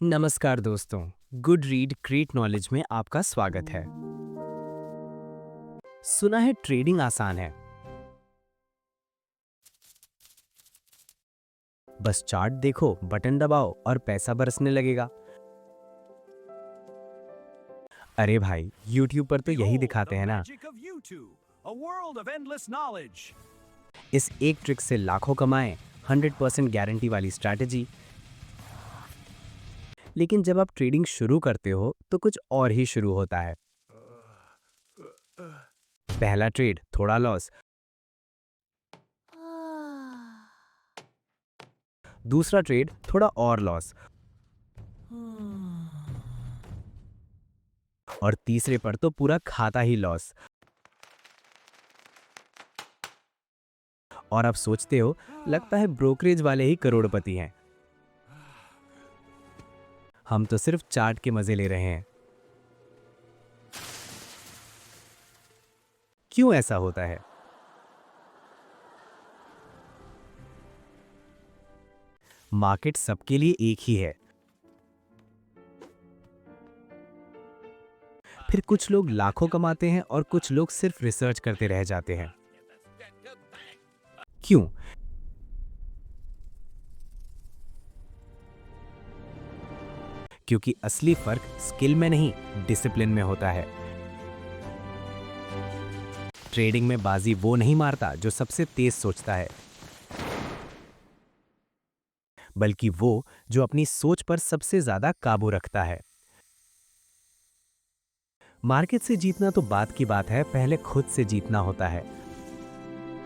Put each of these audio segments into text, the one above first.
नमस्कार दोस्तों, good read create knowledge में आपका स्वागत है। सुना है ट्रेडिंग आसान है, बस चार्ट देखो, बटन दबाओ और पैसा बरसने लगेगा। अरे भाई, YouTube पर तो यही Behold दिखाते the हैं ना। magic of YouTube, a world of endless knowledge. इस एक ट्रिक से लाखों कमाएं, 100% गारंटी वाली स्ट्रैटेजी। लेकिन जब आप ट्रेडिंग शुरू करते हो तो कुछ और ही शुरू होता है। पहला ट्रेड थोड़ा लॉस, दूसरा ट्रेड थोड़ा और लॉस, और तीसरे पर तो पूरा खाता ही लॉस। और आप सोचते हो, लगता है ब्रोकरेज वाले ही करोड़पति हैं। हम तो सिर्फ चार्ट के मजे ले रहे हैं। क्यों ऐसा होता है? मार्केट सबके लिए एक ही है। फिर कुछ लोग लाखों कमाते हैं और कुछ लोग सिर्फ रिसर्च करते रह जाते हैं। क्यों? क्योंकि असली फर्क स्किल में नहीं, डिसिप्लिन में होता है। ट्रेडिंग में बाजी वो नहीं मारता जो सबसे तेज सोचता है, बल्कि वो जो अपनी सोच पर सबसे ज्यादा काबू रखता है। मार्केट से जीतना तो बात की बात है, पहले खुद से जीतना होता है।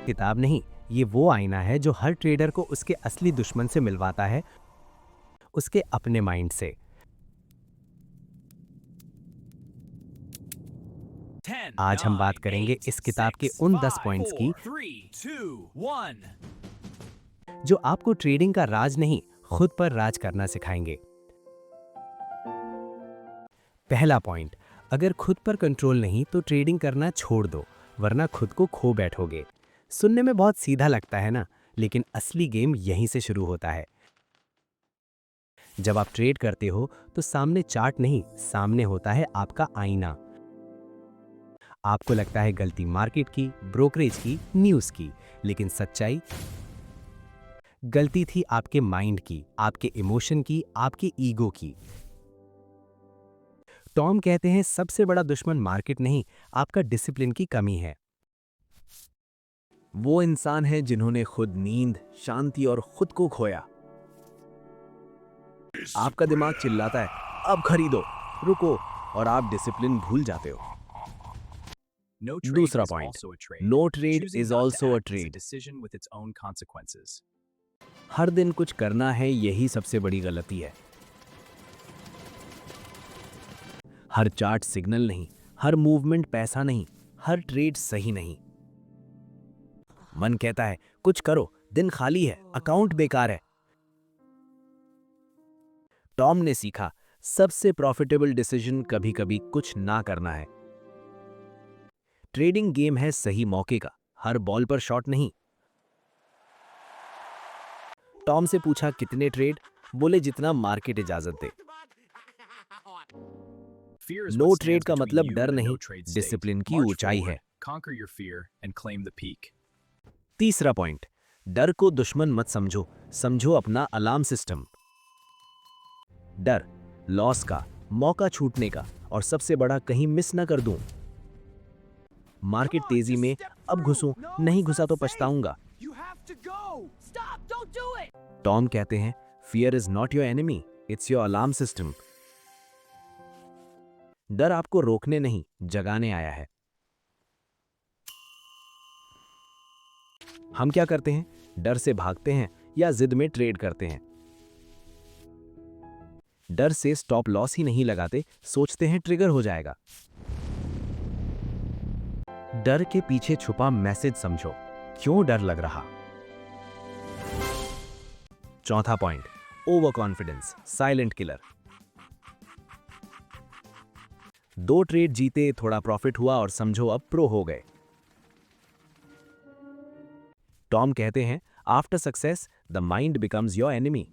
किताब नहीं, ये वो आईना है जो हर ट्रेडर को उसके असली दुश्मन से मिलवाता है, उसके अपने माइंड से। 10, आज हम बात 9, करेंगे 8, इस किताब के 6, उन 10 5, पॉइंट्स की 4, 3, 2, 1. जो आपको ट्रेडिंग का राज नहीं, खुद पर राज करना सिखाएंगे। पहला पॉइंट, अगर खुद पर कंट्रोल नहीं तो ट्रेडिंग करना छोड़ दो, वरना खुद को खो बैठोगे। सुनने में बहुत सीधा लगता है ना, लेकिन असली गेम यहीं से शुरू होता है। जब आप ट्रेड करते हो तो सामने चार्ट नहीं, सामने होता है आपका आईना। आपको लगता है गलती मार्केट की, ब्रोकरेज की, न्यूज़ की, लेकिन सच्चाई, गलती थी आपके माइंड की, आपके इमोशन की, आपके ईगो की। टॉम कहते हैं सबसे बड़ा दुश्मन मार्केट नहीं, आपका डिसिप्लिन की कमी है। वो इंसान है जिन्होंने खुद नींद, शांति और खुद को खोया। आपका दिमाग चिल्लाता है, अब खरीदो, रुको, और आप डिसिप्लिन भूल जाते हो। No trade दूसरा is point, also a trade. No trade Choosing is not to also a act is a trade. decision with its own consequences. हर दिन कुछ करना है, यही सबसे बड़ी गलती है। हर चार्ट सिग्नल नहीं, हर मूवमेंट पैसा नहीं, हर ट्रेड सही नहीं। मन कहता है कुछ करो, दिन खाली है, अकाउंट बेकार है। टॉम ने सीखा, सबसे प्रॉफिटेबल डिसीजन कभी कभी कुछ ना करना है। ट्रेडिंग गेम है सही मौके का, हर बॉल पर शॉट नहीं। टॉम से पूछा कितने ट्रेड, बोले जितना मार्केट इजाजत दे। Fear is no what trade stands का between मतलब you डर and a नहीं, no-trade state. डिसिप्लिन की March ऊंचाई है। forward, conquer your fear, and claim the peak. तीसरा पॉइंट, डर को दुश्मन मत समझो, समझो अपना अलार्म सिस्टम। डर लॉस का, मौका छूटने का, और सबसे बड़ा कहीं मिस ना कर दूं। मार्केट तेजी में अब घुसूं, नहीं घुसा तो पछताऊंगा। You have to go. Stop! Don't do it. Tom कहते हैं fear is not your enemy, it's your alarm system. डर आपको रोकने नहीं, जगाने आया है। हम क्या करते हैं? डर से भागते हैं या जिद में ट्रेड करते हैं। डर से स्टॉप लॉस ही नहीं लगाते, सोचते हैं ट्रिगर हो जाएगा। डर के पीछे छुपा मैसेज समझो, क्यों डर लग रहा। चौथा point, over confidence silent killer. दो ट्रेड जीते, थोड़ा प्रॉफिट हुआ और समझो अब प्रो हो गए। टॉम कहते हैं after success the mind becomes your enemy.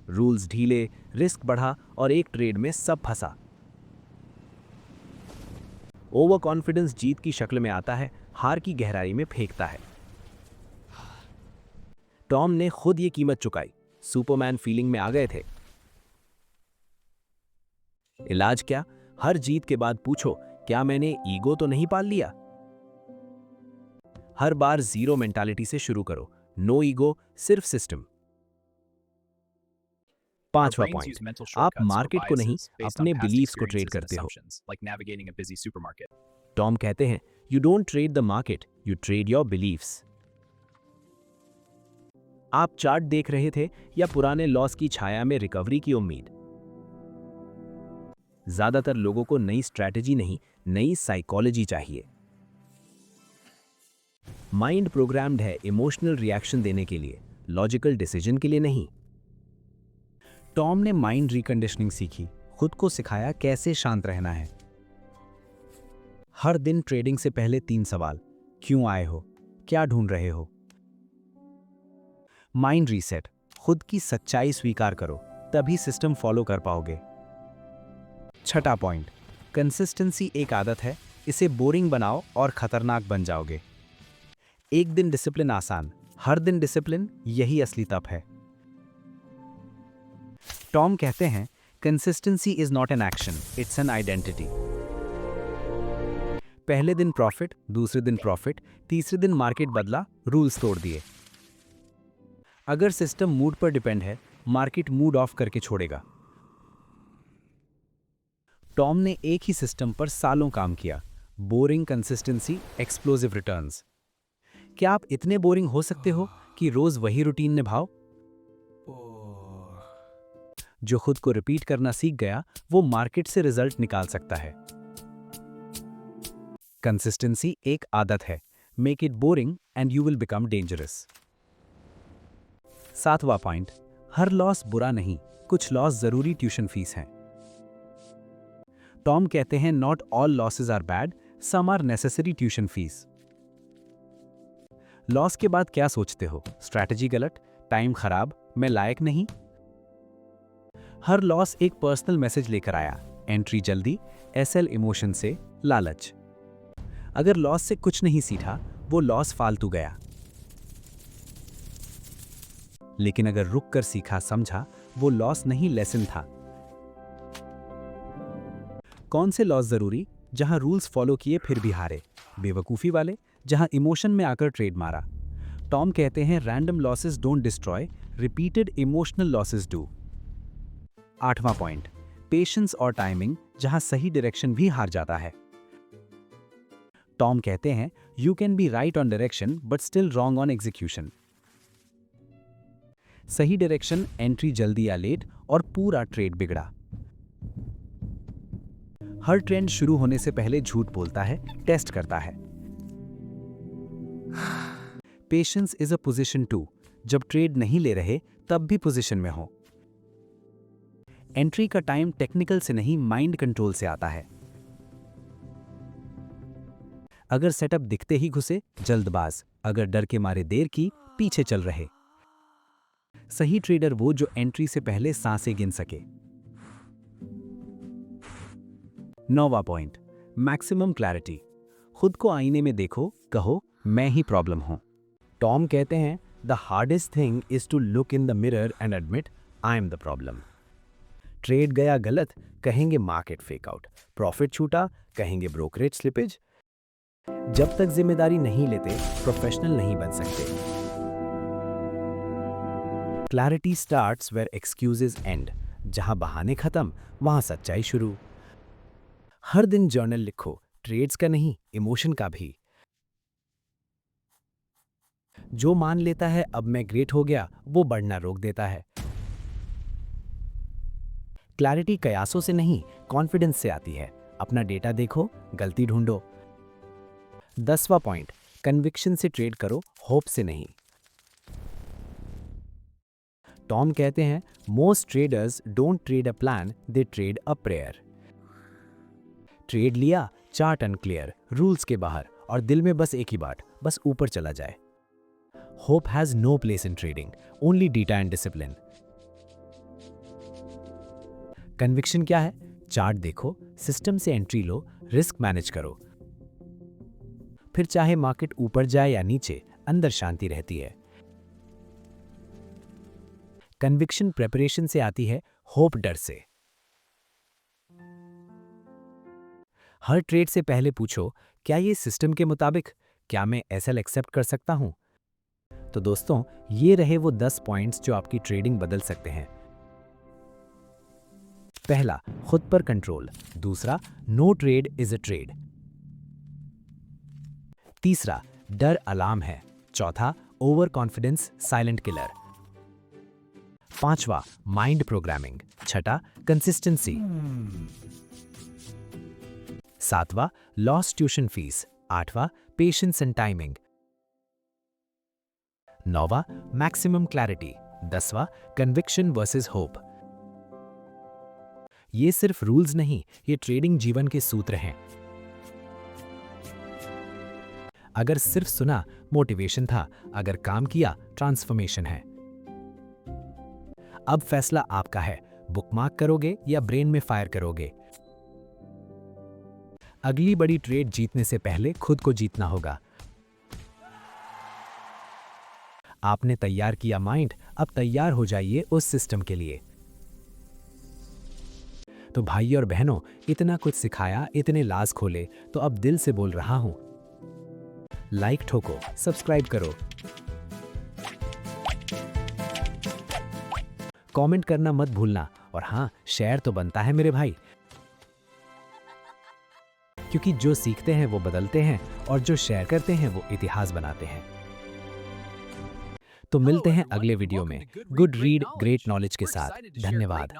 Rules ढीले, रिस्क बढ़ा और एक ट्रेड में सब फंसा। ओवर कॉन्फिडेंस जीत की शक्ल में आता है, हार की गहराई में फेंकता है। टॉम ने खुद ये कीमत चुकाई, सुपरमैन फीलिंग में आ गए थे। इलाज क्या? हर जीत के बाद पूछो, क्या मैंने ईगो तो नहीं पाल लिया? हर बार जीरो मेंटालिटी से शुरू करो, नो ईगो, सिर्फ सिस्टम। Our पांचवा brains पॉइंट, use mental आप shortcuts or मार्केट को नहीं, biases based on अपने past बिलीव्स को ट्रेड experiences and करते हो। assumptions, like navigating a busy supermarket. Tom कहते हैं, you don't trade the market, you trade your beliefs. आप चार्ट देख रहे थे या पुराने लॉस की छाया में रिकवरी की उम्मीद? ज्यादातर लोगों को नई स्ट्रैटेजी नहीं, नई साइकोलॉजी चाहिए। माइंड प्रोग्राम्ड है इमोशनल रिएक्शन देने के लिए, लॉजिकल डिसीजन के लिए नहीं। टॉम ने माइंड रिकंडीशनिंग सीखी, खुद को सिखाया कैसे शांत रहना है। हर दिन ट्रेडिंग से पहले 3 सवाल: क्यों आए हो, क्या ढूंढ रहे हो। माइंड रीसेट, खुद की सच्चाई स्वीकार करो, तभी सिस्टम फॉलो कर पाओगे। छठा पॉइंट, कंसिस्टेंसी एक आदत है, इसे बोरिंग बनाओ और खतरनाक बन जाओगे। एक दिन डिसिप्लिन आसान, हर दिन डिसिप्लिन, यही असली तप है। टॉम कहते हैं, consistency is not an action, it's an identity. पहले दिन प्रॉफिट, दूसरे दिन प्रॉफिट, तीसरे दिन मार्केट बदला, रूल्स तोड़ दिए। अगर सिस्टम मूड पर डिपेंड है, मार्केट मूड ऑफ करके छोड़ेगा। टॉम ने एक ही सिस्टम पर सालों काम किया, बोरिंग कंसिस्टेंसी, एक्सप्लोसिव रिटर्न्स। क्या आप इतने बोरिंग हो सकते हो कि रोज वही रूटीन निभाओ? जो खुद को रिपीट करना सीख गया, वो मार्केट से रिजल्ट निकाल सकता है। कंसिस्टेंसी एक आदत है, make it boring and you will become dangerous. सातवां पॉइंट, हर लॉस बुरा नहीं, कुछ लॉस जरूरी ट्यूशन फीस हैं। टॉम कहते हैं, not all losses are bad, some are necessary tuition fees. Loss के बाद क्या सोचते हो? स्ट्रैटेजी गलत, टाइम खराब, मैं लायक नहीं। हर लॉस एक पर्सनल मैसेज लेकर आया, एंट्री जल्दी, एसएल इमोशन से लालच। अगर लॉस से कुछ नहीं सीखा, वो लॉस फालतू गया। लेकिन अगर रुक कर सीखा, समझा, वो लॉस नहीं, लेसन था। कौन से लॉस जरूरी? जहां रूल्स फॉलो किए फिर भी हारे, बेवकूफी वाले, जहां इमोशन में आकर ट्रेड मारा। टॉम कहते हैं, random losses don't destroy, repeated emotional losses do. आठवां पॉइंट, पेशेंस और टाइमिंग, जहां सही डायरेक्शन भी हार जाता है। टॉम कहते हैं, you can be right on direction but still wrong on execution. सही डायरेक्शन, एंट्री जल्दी या लेट, और पूरा ट्रेड बिगड़ा। हर ट्रेंड शुरू होने से पहले झूठ बोलता है, टेस्ट करता है। Patience is a position too, जब ट्रेड नहीं ले रहे तब भी पोजीशन में हो। एंट्री का टाइम टेक्निकल से नहीं, माइंड कंट्रोल से आता है। अगर सेटअप दिखते ही घुसे, जल्दबाज, अगर डर के मारे देर की, पीछे चल रहे। सही ट्रेडर वो जो एंट्री से पहले सांसें गिन सके। नौवां पॉइंट, मैक्सिमम क्लैरिटी, खुद को आईने में देखो, कहो, मैं ही प्रॉब्लम हूं। टॉम कहते हैं, the hardest thing is to look in the mirror and admit I am the problem. Trade गया गलत, कहेंगे मार्केट फेकआउट, प्रॉफिट छूटा, कहेंगे ब्रोकरेज स्लिपेज। जब तक जिम्मेदारी नहीं लेते, प्रोफेशनल नहीं बन सकते। Clarity starts where excuses end, जहां बहाने खत्म, वहां सच्चाई शुरू। हर दिन जर्नल लिखो, ट्रेड्स का नहीं, इमोशन का भी। जो मान लेता है अब मैं ग्रेट हो गया, वो बढ़ना रोक देता है। क्लैरिटी कयासों से नहीं, कॉन्फिडेंस से आती है। अपना डेटा देखो, गलती ढूंढो। 10वां पॉइंट, कन्विक्शन से ट्रेड करो, होप से नहीं। टॉम कहते हैं, most traders don't trade a plan, they trade a prayer. Trade लिया, चार्ट अनक्लियर, रूल्स के बाहर, और दिल में बस एक ही बात, बस ऊपर चला जाए। Hope has no place in trading, only data and discipline. Conviction क्या है? चार्ट देखो, सिस्टम से एंट्री लो, रिस्क मैनेज करो। फिर चाहे मार्केट ऊपर जाए या नीचे, अंदर शांति रहती है। कन्विक्शन प्रेपरेशन से आती है, होप डर से। हर ट्रेड से पहले पूछो, क्या ये सिस्टम के मुताबिक, क्या मैं एसएल एक्सेप्ट कर सकता हूं? तो दोस्तों, ये रहे वो 10 पॉइंट्स जो आपकी ट्रेडिंग बदल सकते हैं। पहला, खुद पर कंट्रोल। दूसरा, no trade is a trade. तीसरा, डर अलार्म है। चौथा, ओवर कॉन्फिडेंस साइलेंट किलर। पांचवा, माइंड प्रोग्रामिंग। छठा, कंसिस्टेंसी। सातवां, लॉस ट्यूशन फीस। आठवां, पेशेंस एंड टाइमिंग। नौवां, मैक्सिमम क्लैरिटी। 10वां, कन्विक्शन वर्सेस होप। ये सिर्फ रूल्स नहीं, ये ट्रेडिंग जीवन के सूत्र हैं। अगर सिर्फ सुना, मोटिवेशन था। अगर काम किया, ट्रांसफॉर्मेशन है। अब फैसला आपका है, बुकमार्क करोगे या ब्रेन में फायर करोगे। अगली बड़ी ट्रेड जीतने से पहले खुद को जीतना होगा। आपने तैयार किया माइंड, अब तैयार हो जाइए उस सिस्टम के लिए। तो भाई और बहनों, इतना कुछ सिखाया, इतने लाज खोले, तो अब दिल से बोल रहा हूं, लाइक ठोको, सब्सक्राइब करो, कमेंट करना मत भूलना, और हां, शेयर तो बनता है मेरे भाई, क्योंकि जो सीखते हैं वो बदलते हैं, और जो शेयर करते हैं वो इतिहास बनाते हैं। तो मिलते हैं अगले वीडियो में गुड रीड ग्रेट नॉलेज के साथ। धन्यवाद।